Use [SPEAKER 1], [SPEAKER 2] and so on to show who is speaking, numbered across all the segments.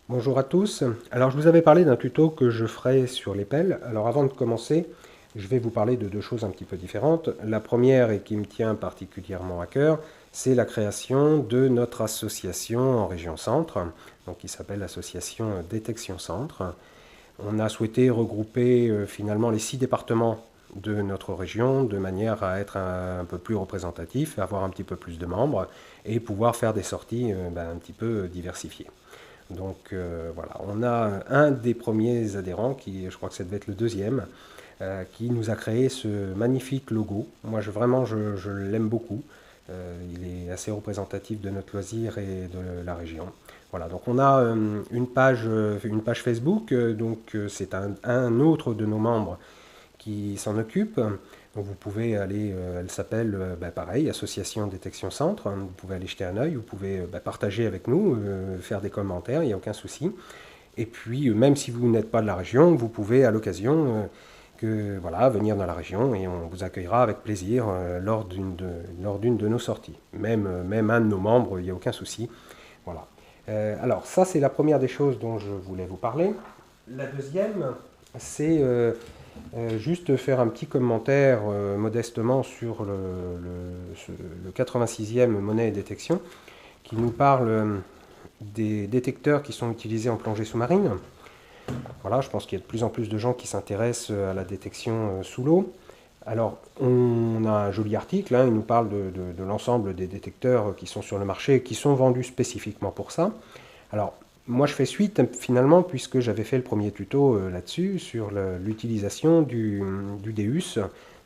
[SPEAKER 1] Bonjour à tous. Alors je vous avais parlé d'un tuto que je ferai sur les pelles. Alors avant de commencer, je vais vous parler de deux choses un petit peu différentes. La première et qui me tient particulièrement à cœur, c'est la création de notre association en région Centre, donc qui s'appelle l'association Détection Centre. On a souhaité regrouper finalement les 6 départements de notre région de manière à être un peu plus représentatif, avoir un petit peu plus de membres et pouvoir faire des sorties un petit peu diversifiées. Donc voilà, on a un des premiers adhérents, qui je crois que ça devait être le deuxième, qui nous a créé ce magnifique logo. Moi je l'aime beaucoup. Il est assez représentatif de notre loisir et de la région. Voilà, donc on a une page Facebook, c'est un autre de nos membres qui s'en occupe. Donc vous pouvez aller, elle s'appelle pareil, Association Détection Centre. Vous pouvez aller jeter un œil, vous pouvez partager avec nous, faire des commentaires, il n'y a aucun souci. Et puis même si vous n'êtes pas de la région, vous pouvez à l'occasion voilà, venir dans la région et on vous accueillera avec plaisir lors d'une de nos sorties. Même un de nos membres, il n'y a aucun souci. Voilà. Alors ça c'est la première des choses dont je voulais vous parler. La deuxième, c'est juste faire un petit commentaire modestement sur le 86e monnaie et détection qui nous parle des détecteurs qui sont utilisés en plongée sous-marine. Voilà, je pense qu'il y a de plus en plus de gens qui s'intéressent à la détection sous l'eau. Alors, on a un joli article, hein, il nous parle de l'ensemble des détecteurs qui sont sur le marché et qui sont vendus spécifiquement pour ça. Alors, moi je fais suite finalement puisque j'avais fait le premier tuto là-dessus sur l'utilisation du Deus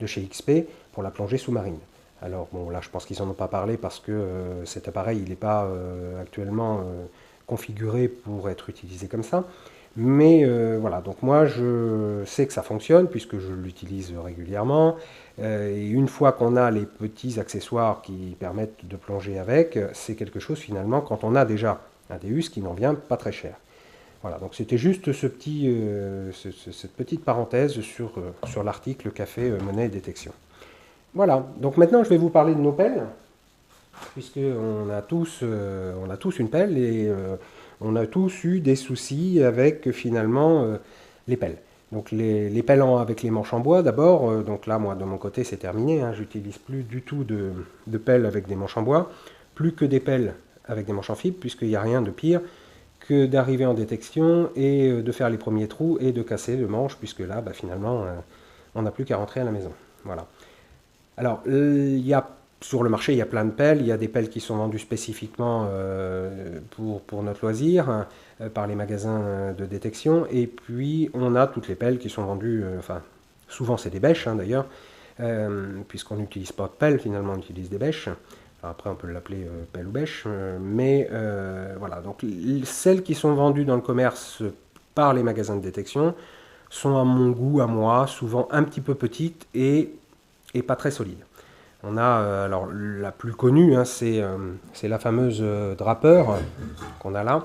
[SPEAKER 1] de chez XP pour la plongée sous-marine. Alors bon là je pense qu'ils n'en ont pas parlé parce que cet appareil il n'est pas actuellement configuré pour être utilisé comme ça. Mais voilà, donc moi je sais que ça fonctionne puisque je l'utilise régulièrement. Et une fois qu'on a les petits accessoires qui permettent de plonger avec, c'est quelque chose finalement quand on a déjà un Deus qui n'en vient pas très cher. Voilà, donc c'était juste cette petite parenthèse sur l'article Café Monnaie et Détection. Voilà, donc maintenant je vais vous parler de nos pelles, puisqu'on on a tous une pelle et on a tous eu des soucis avec finalement les pelles. Donc les pelles avec les manches en bois d'abord, donc là moi de mon côté c'est terminé, hein, j'utilise plus du tout de pelles avec des manches en bois, plus que des pelles avec des manches en fibre, puisqu'il n'y a rien de pire que d'arriver en détection et de faire les premiers trous et de casser le manche, puisque là finalement on n'a plus qu'à rentrer à la maison. Voilà. Alors, sur le marché, il y a plein de pelles. Il y a des pelles qui sont vendues spécifiquement pour notre loisir par les magasins de détection. Et puis, on a toutes les pelles qui sont vendues, enfin, souvent c'est des bêches hein, d'ailleurs, puisqu'on n'utilise pas de pelle, finalement, on utilise des bêches. Enfin, après, on peut l'appeler pelle ou bêche. Voilà, donc celles qui sont vendues dans le commerce par les magasins de détection sont à mon goût, à moi, souvent un petit peu petites et pas très solide. On a, alors la plus connue, hein, c'est la fameuse Draper qu'on a là.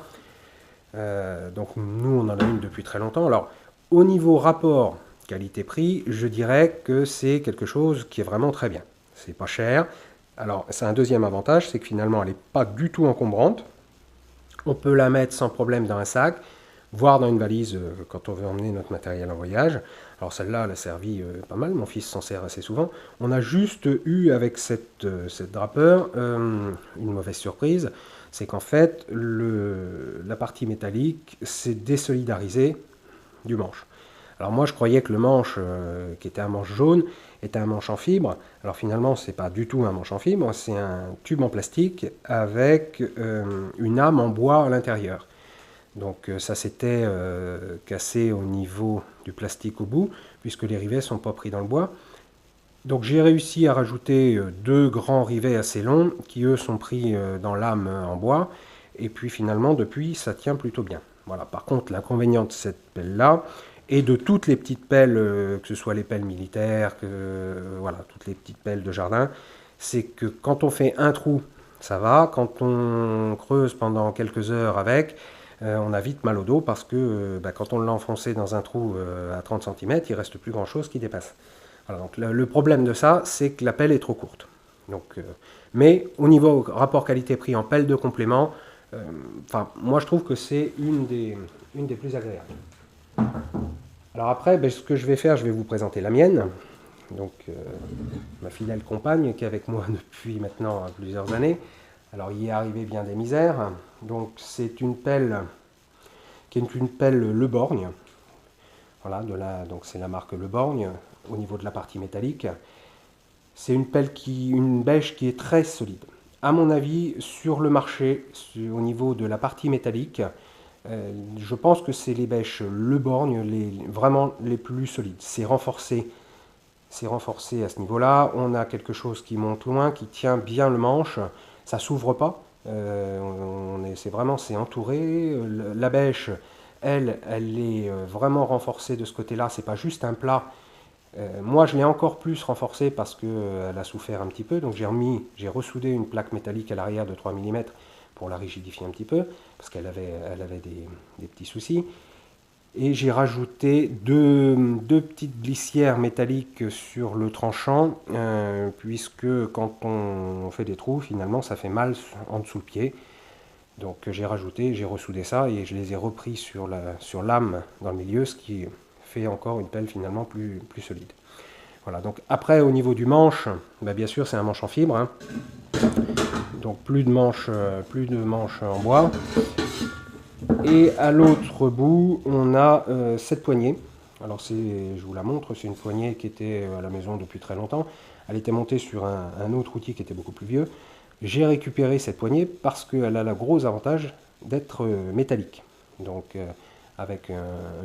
[SPEAKER 1] Donc nous, on en a une depuis très longtemps. Alors au niveau rapport qualité-prix, je dirais que c'est quelque chose qui est vraiment très bien. C'est pas cher. Alors c'est un deuxième avantage, c'est que finalement elle n'est pas du tout encombrante. On peut la mettre sans problème dans un sac, voire dans une valise quand on veut emmener notre matériel en voyage. Alors celle-là, elle a servi pas mal, mon fils s'en sert assez souvent. On a juste eu avec cette Draper une mauvaise surprise, c'est qu'en fait la partie métallique s'est désolidarisée du manche. Alors moi je croyais que le manche qui était un manche jaune était un manche en fibre. Alors finalement c'est pas du tout un manche en fibre, c'est un tube en plastique avec une âme en bois à l'intérieur. Donc ça s'était cassé au niveau du plastique au bout, puisque les rivets ne sont pas pris dans le bois. Donc j'ai réussi à rajouter deux grands rivets assez longs, qui eux sont pris dans l'âme en bois, et puis finalement depuis ça tient plutôt bien. Voilà. Par contre l'inconvénient de cette pelle-là, et de toutes les petites pelles, que ce soit les pelles militaires, voilà, toutes les petites pelles de jardin, c'est que quand on fait un trou, ça va, quand on creuse pendant quelques heures avec, on a vite mal au dos parce que quand on l'a enfoncé dans un trou à 30 cm, il ne reste plus grand chose qui dépasse. Voilà, donc le problème de ça, c'est que la pelle est trop courte. Donc, mais au niveau rapport qualité-prix en pelle de complément, Enfin, moi je trouve que c'est une des plus agréables. Alors après, ben, ce que je vais faire, je vais vous présenter la mienne. Donc ma fidèle compagne qui est avec moi depuis maintenant plusieurs années. Alors il y est arrivé bien des misères. Donc c'est une pelle qui est une pelle Le Borgne. Voilà, donc c'est la marque Le Borgne au niveau de la partie métallique. C'est une bêche qui est très solide. À mon avis, sur le marché, au niveau de la partie métallique, je pense que c'est les bêches Le Borgne vraiment les plus solides. C'est renforcé à ce niveau-là. On a quelque chose qui monte loin, qui tient bien le manche. Ça s'ouvre pas. C'est entouré. La bêche, elle est vraiment renforcée de ce côté-là. C'est pas juste un plat. Moi, je l'ai encore plus renforcée parce qu'elle a souffert un petit peu. Donc j'ai ressoudé une plaque métallique à l'arrière de 3 mm pour la rigidifier un petit peu parce elle avait des petits soucis. Et j'ai rajouté deux petites glissières métalliques sur le tranchant, puisque quand on fait des trous, finalement, ça fait mal en dessous le pied. Donc j'ai ressoudé ça et je les ai repris sur l'âme dans le milieu, ce qui fait encore une pelle finalement plus solide. Voilà, donc après au niveau du manche, bah, bien sûr c'est un manche en fibre, hein. Donc plus de manches en bois. Et à l'autre bout, on a cette poignée. Alors je vous la montre, c'est une poignée qui était à la maison depuis très longtemps. Elle était montée sur un autre outil qui était beaucoup plus vieux. J'ai récupéré cette poignée parce qu'elle a le gros avantage d'être métallique. Donc avec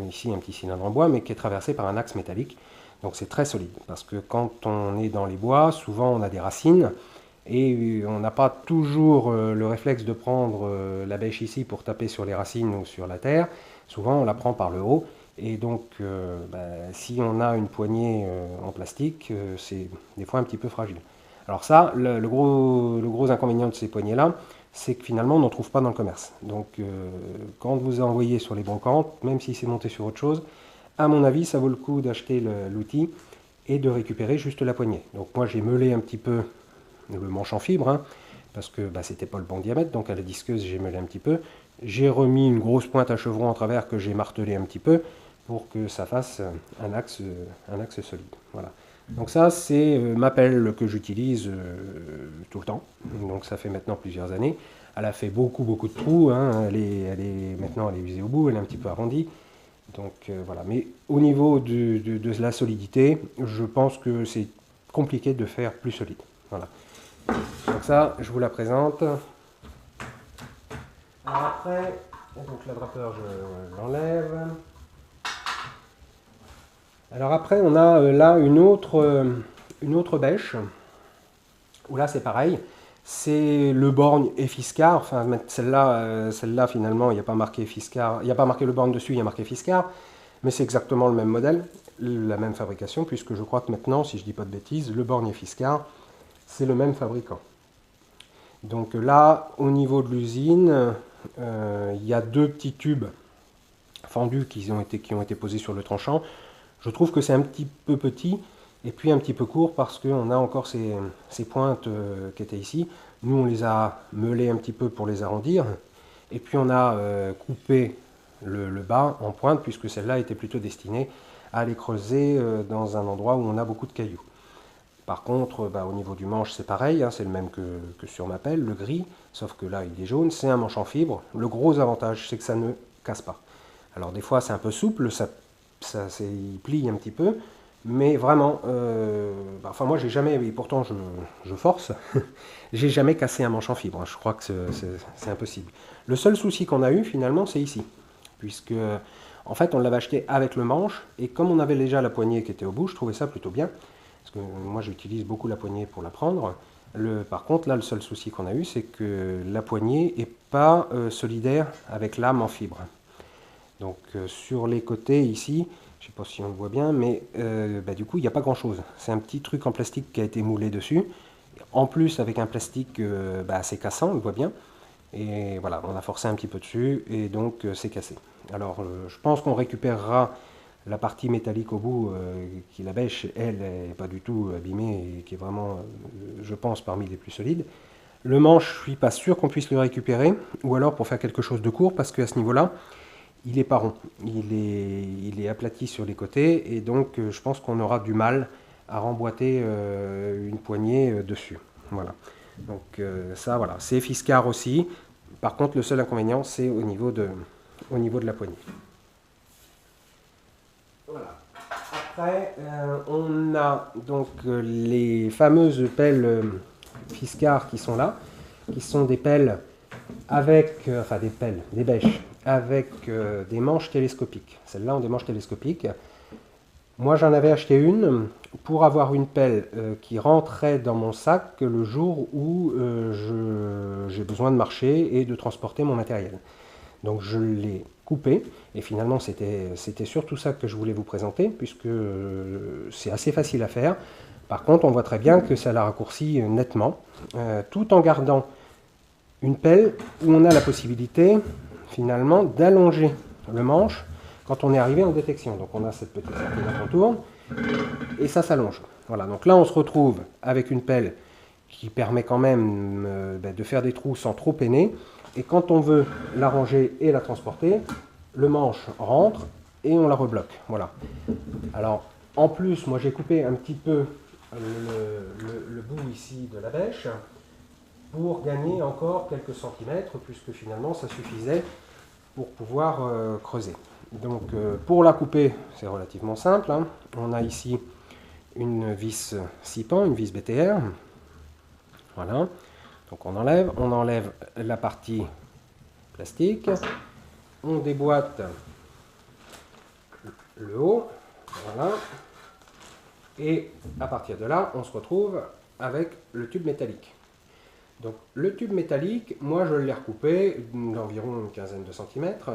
[SPEAKER 1] ici un petit cylindre en bois, mais qui est traversé par un axe métallique. Donc c'est très solide, parce que quand on est dans les bois, souvent on a des racines, et on n'a pas toujours le réflexe de prendre la bêche ici pour taper sur les racines ou sur la terre. Souvent, on la prend par le haut. Et donc, si on a une poignée en plastique, c'est des fois un petit peu fragile. Alors ça, le gros inconvénient de ces poignées-là, c'est que finalement, on n'en trouve pas dans le commerce. Donc, quand vous envoyez sur les brocantes, même si c'est monté sur autre chose, à mon avis, ça vaut le coup d'acheter l'outil et de récupérer juste la poignée. Donc moi, j'ai meulé un petit peu le manche en fibre, hein, parce que c'était pas le bon diamètre, donc à la disqueuse j'ai meulé un petit peu. J'ai remis une grosse pointe à chevron en travers que j'ai martelé un petit peu pour que ça fasse un axe solide. Voilà. Donc ça c'est ma pelle que j'utilise tout le temps, donc ça fait maintenant plusieurs années. Elle a fait beaucoup de trous, hein. Maintenant elle est usée au bout, elle est un petit peu arrondie. Donc voilà, mais au niveau de la solidité, je pense que c'est compliqué de faire plus solide. Voilà. Donc ça, je vous la présente. Alors après, donc l'attrapeur, je l'enlève. Alors après, on a là une autre bêche, où là c'est pareil. C'est Le Borgne et Fiskars. Enfin, celle-là finalement, il n'y a pas marqué Fiskars. Il n'y a pas marqué Le Borgne dessus, il y a marqué Fiskars. Mais c'est exactement le même modèle, la même fabrication, puisque je crois que maintenant, si je ne dis pas de bêtises, Le Borgne et Fiskars, c'est le même fabricant. Donc là, au niveau de l'usine, il y a deux petits tubes fendus qui ont été posés sur le tranchant. Je trouve que c'est un petit peu petit et puis un petit peu court parce qu'on a encore ces pointes qui étaient ici. Nous, on les a meulées un petit peu pour les arrondir. Et puis on a coupé le bas en pointe puisque celle-là était plutôt destinée à aller creuser dans un endroit où on a beaucoup de cailloux. Par contre, au niveau du manche, c'est pareil, hein, c'est le même que sur ma pelle, le gris, sauf que là, il est jaune, c'est un manche en fibre. Le gros avantage, c'est que ça ne casse pas. Alors des fois, c'est un peu souple, il plie un petit peu, mais vraiment, enfin moi, j'ai jamais, et pourtant je force, j'ai jamais cassé un manche en fibre, hein. Je crois que c'est impossible. Le seul souci qu'on a eu, finalement, c'est ici, puisque, en fait, on l'avait acheté avec le manche, et comme on avait déjà la poignée qui était au bout, je trouvais ça plutôt bien. Parce que moi j'utilise beaucoup la poignée pour la prendre. Par contre, là, le seul souci qu'on a eu, c'est que la poignée n'est pas solidaire avec lame en fibre. Donc sur les côtés ici, je ne sais pas si on le voit bien, mais du coup, il n'y a pas grand-chose. C'est un petit truc en plastique qui a été moulé dessus. En plus, avec un plastique assez cassant, on le voit bien. Et voilà, on a forcé un petit peu dessus, et donc c'est cassé. Alors, je pense qu'on récupérera la partie métallique au bout, qui la bêche, elle, n'est pas du tout abîmée et qui est vraiment, je pense, parmi les plus solides. Le manche, je ne suis pas sûr qu'on puisse le récupérer, ou alors pour faire quelque chose de court, parce qu'à ce niveau-là, il n'est pas rond. Il est aplati sur les côtés, et donc je pense qu'on aura du mal à remboîter une poignée dessus. Voilà. Donc ça, voilà. C'est Fiskars aussi. Par contre, le seul inconvénient, c'est au niveau de la poignée. Voilà. Après, on a donc les fameuses pelles Fiskars qui sont là, qui sont des pelles avec, enfin des bêches, avec des manches télescopiques. Celles-là ont des manches télescopiques. Moi, j'en avais acheté une pour avoir une pelle qui rentrait dans mon sac le jour où j'ai besoin de marcher et de transporter mon matériel. Donc je l'ai coupé et finalement c'était surtout ça que je voulais vous présenter puisque c'est assez facile à faire. Par contre, on voit très bien que ça la raccourcit nettement, tout en gardant une pelle où on a la possibilité finalement d'allonger le manche quand on est arrivé en détection. Donc on a cette petite partie-là qu'on tourne et ça s'allonge. Voilà, donc là on se retrouve avec une pelle qui permet quand même de faire des trous sans trop peiner. Et quand on veut la ranger et la transporter, le manche rentre et on la rebloque. Voilà. Alors en plus, moi j'ai coupé un petit peu le bout ici de la bêche pour gagner encore quelques centimètres, puisque finalement ça suffisait pour pouvoir creuser. Donc pour la couper, c'est relativement simple, hein. On a ici une vis 6 pans, une vis BTR. Voilà. Donc on enlève la partie plastique, on déboîte le haut, voilà. Et à partir de là, on se retrouve avec le tube métallique. Donc le tube métallique, moi je l'ai recoupé d'environ une quinzaine de centimètres.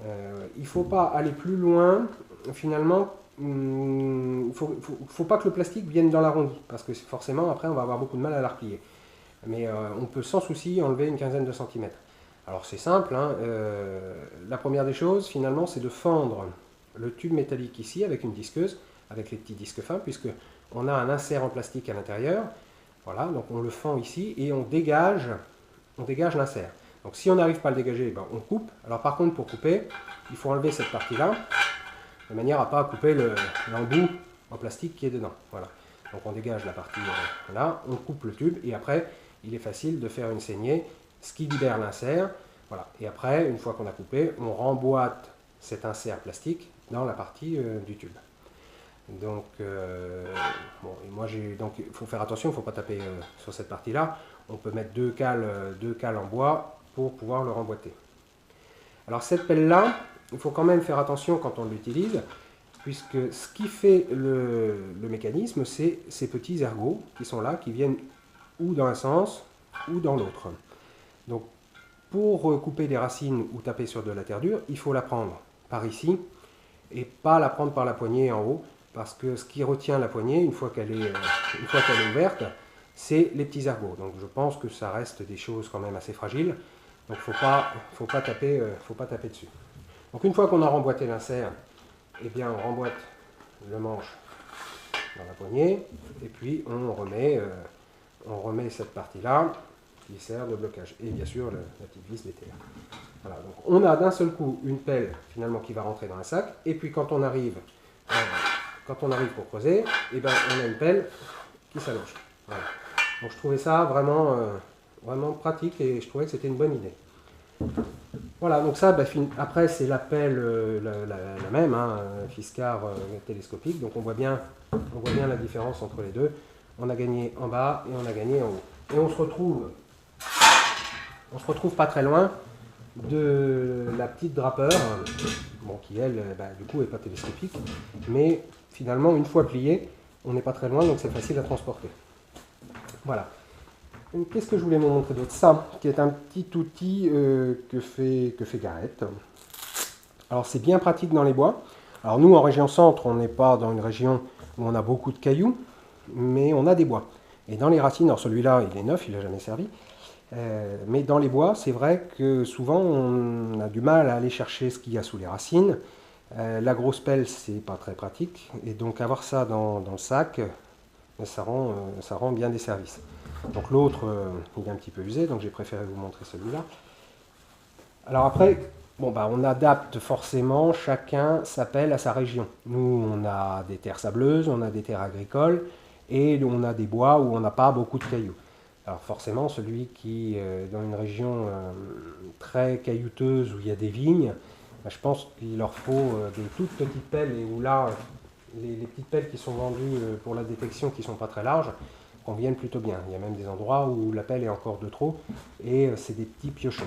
[SPEAKER 1] Il ne faut pas aller plus loin, finalement, il ne faut pas que le plastique vienne dans l'arrondi, parce que forcément après on va avoir beaucoup de mal à la replier. Mais on peut sans souci enlever une quinzaine de centimètres. Alors c'est simple, hein, la première des choses finalement c'est de fendre le tube métallique ici avec une disqueuse, avec les petits disques fins, puisque on a un insert en plastique à l'intérieur. Voilà, donc on le fend ici et on dégage l'insert. Donc si on n'arrive pas à le dégager, ben, on coupe. Alors par contre pour couper, il faut enlever cette partie-là, de manière à ne pas couper l'embout en plastique qui est dedans. Voilà. Donc on dégage la partie là, on coupe le tube et après il est facile de faire une saignée, ce qui libère l'insert. Voilà. Et après, une fois qu'on a coupé, on remboîte cet insert plastique dans la partie du tube. Donc, bon, et moi donc il faut faire attention, il ne faut pas taper sur cette partie-là. On peut mettre deux cales en bois pour pouvoir le remboîter. Alors cette pelle-là, il faut quand même faire attention quand on l'utilise, puisque ce qui fait le mécanisme, c'est ces petits ergots qui sont là, qui viennent ou dans un sens ou dans l'autre. Donc pour couper des racines ou taper sur de la terre dure, il faut la prendre par ici et pas la prendre par la poignée en haut, parce que ce qui retient la poignée, une fois qu'elle est ouverte, c'est les petits ergots. Donc je pense que ça reste des choses quand même assez fragiles, donc il ne faut pas taper dessus. Donc une fois qu'on a remboîté l'insert, eh bien on remboîte le manche dans la poignée, et puis on remet cette partie-là qui sert de blocage. Et bien sûr la petite vis BTR. Voilà, donc on a d'un seul coup une pelle finalement qui va rentrer dans un sac, et puis quand on arrive pour creuser, eh ben, on a une pelle qui s'allonge. Voilà. Donc je trouvais ça vraiment, vraiment pratique et je trouvais que c'était une bonne idée. Voilà, donc ça, après c'est la pelle la même, hein, Fiskars télescopique, donc on voit bien la différence entre les deux. On a gagné en bas et on a gagné en haut. Et on se retrouve pas très loin de la petite drapeur, bon, qui elle, du coup, n'est pas télescopique, mais finalement, une fois pliée, on n'est pas très loin, donc c'est facile à transporter. Voilà. Qu'est-ce que je voulais vous montrer d'autre? Ça, qui est un petit outil que fait Garrett. Alors, c'est bien pratique dans les bois. Alors, nous, en région centre, on n'est pas dans une région où on a beaucoup de cailloux, mais on a des bois. Et dans les racines, alors celui-là, il est neuf, il n'a jamais servi. Mais dans les bois, c'est vrai que souvent on a du mal à aller chercher ce qu'il y a sous les racines. La grosse pelle, c'est pas très pratique, et donc avoir ça dans le sac, ça rend bien des services. Donc l'autre, il est un petit peu usé, donc j'ai préféré vous montrer celui-là. Alors après, bon, bah, on adapte forcément, chacun s'appelle à sa région. Nous, on a des terres sableuses, on a des terres agricoles, et on a des bois où on n'a pas beaucoup de cailloux. Alors forcément, celui qui est dans une région très caillouteuse où il y a des vignes, bah, je pense qu'il leur faut des toutes petites pelles, et où là, les petites pelles qui sont vendues pour la détection, qui ne sont pas très larges, conviennent plutôt bien. Il y a même des endroits où la pelle est encore de trop, et c'est des petits piochons.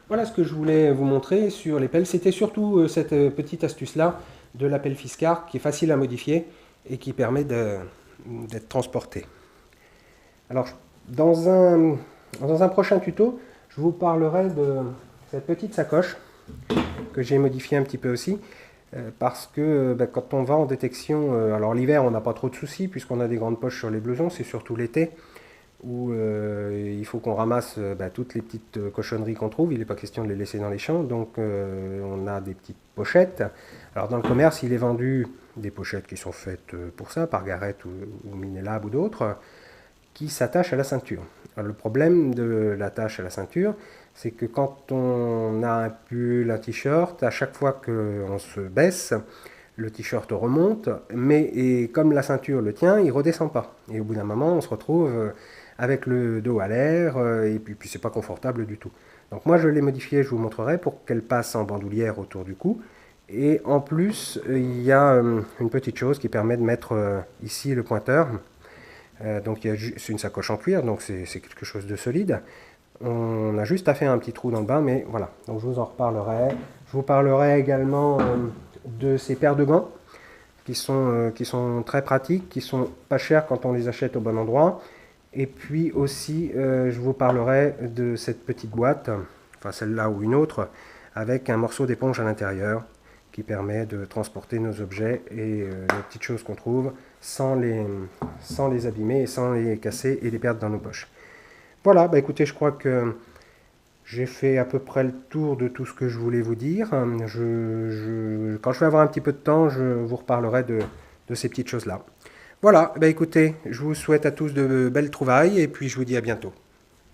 [SPEAKER 1] Voilà ce que je voulais vous montrer sur les pelles. C'était surtout cette petite astuce-là de la pelle Fiskars qui est facile à modifier et qui permet d'être transportée. Alors, dans un prochain tuto, je vous parlerai de cette petite sacoche que j'ai modifiée un petit peu aussi. Parce que quand on va en détection, alors l'hiver on n'a pas trop de soucis puisqu'on a des grandes poches sur les blousons, c'est surtout l'été où il faut qu'on ramasse toutes les petites cochonneries qu'on trouve, il n'est pas question de les laisser dans les champs, donc on a des petites pochettes. Alors dans le commerce il est vendu des pochettes qui sont faites pour ça, par Garrett ou Minelab ou d'autres, qui s'attachent à la ceinture. Alors, le problème de l'attache à la ceinture, c'est que quand on a un pull, un t-shirt, à chaque fois qu'on se baisse, le t-shirt remonte, mais comme la ceinture le tient, il ne redescend pas. Et au bout d'un moment, on se retrouve avec le dos à l'air, et puis c'est pas confortable du tout. Donc moi, je l'ai modifié, je vous montrerai, pour qu'elle passe en bandoulière autour du cou. Et en plus, il y a une petite chose qui permet de mettre ici le pointeur. Donc c'est une sacoche en cuir, donc c'est quelque chose de solide. On a juste à faire un petit trou dans le bain, mais voilà. Donc je vous en reparlerai. Je vous parlerai également de ces paires de gants qui sont très pratiques, qui sont pas chères quand on les achète au bon endroit. Et puis aussi, je vous parlerai de cette petite boîte, enfin celle-là ou une autre, avec un morceau d'éponge à l'intérieur qui permet de transporter nos objets et les petites choses qu'on trouve sans les abîmer et sans les casser et les perdre dans nos poches. Voilà, bah écoutez, je crois que j'ai fait à peu près le tour de tout ce que je voulais vous dire. Quand je vais avoir un petit peu de temps, je vous reparlerai de ces petites choses-là. Voilà, bah écoutez, je vous souhaite à tous de belles trouvailles et puis je vous dis à bientôt.